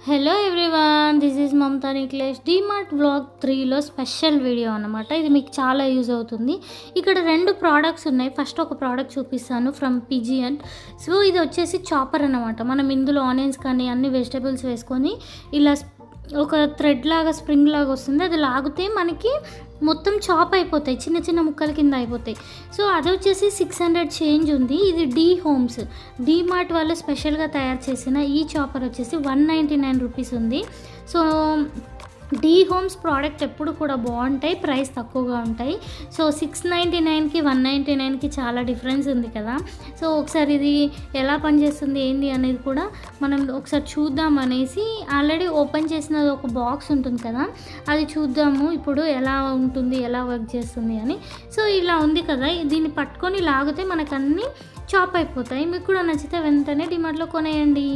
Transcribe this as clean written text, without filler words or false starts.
Hello everyone, this is Mamata Nikhilesh. DMart vlog 3లో special video అనమాట. ఇది మీకు చాలా యూజ్ అవుతుంది. ఇక్కడ 2 ప్రోడక్ట్స్ ఉన్నాయి. ఫస్ట్ ఒక ప్రోడక్ట్ చూపిస్తాను ఫ్రమ్ పిజియన్. సో ఇది వచ్చేసి చాపర్ అనమాట. మనం ఇందులో ఆనియన్స్ కానీ అన్ని వెజిటేబుల్స్ వేసుకొని ఇలా ఒక థ్రెడ్ లాగా స్ప్రింగ్ లాగా వస్తుంది. అది లాగితే మనకి మొత్తం చాప్ అయిపోతాయి, చిన్న చిన్న ముక్కల కింద అయిపోతాయి. సో అది వచ్చేసి 600 చేంజ్ ఉంది. ఇది హోమ్స్ డీమార్ట్ వాళ్ళు స్పెషల్గా తయారు చేసిన ఈ చాపర్ వచ్చేసి 199 రూపీస్ ఉంది. సో హోమ్స్ ప్రోడక్ట్ ఎప్పుడు కూడా బాగుంటాయి, ప్రైస్ తక్కువగా ఉంటాయి. సో 699కి 199కి చాలా డిఫరెన్స్ ఉంది కదా. సో ఒకసారి ఇది ఎలా పనిచేస్తుంది ఏంది అనేది కూడా మనం ఒకసారి చూద్దాం అనేసి, ఆల్రెడీ ఓపెన్ చేసిన ఒక బాక్స్ ఉంటుంది కదా, అది చూద్దాము ఇప్పుడు ఎలా ఉంటుంది, ఎలా వర్క్ చేస్తుంది అని. సో ఇలా ఉంది కదా, దీన్ని పట్టుకొని లాగితే మనకు అన్నీ చాప్ అయిపోతాయి. మీకు కూడా నచ్చితే వెంటనే డీమార్ట్లో కొనేయండి.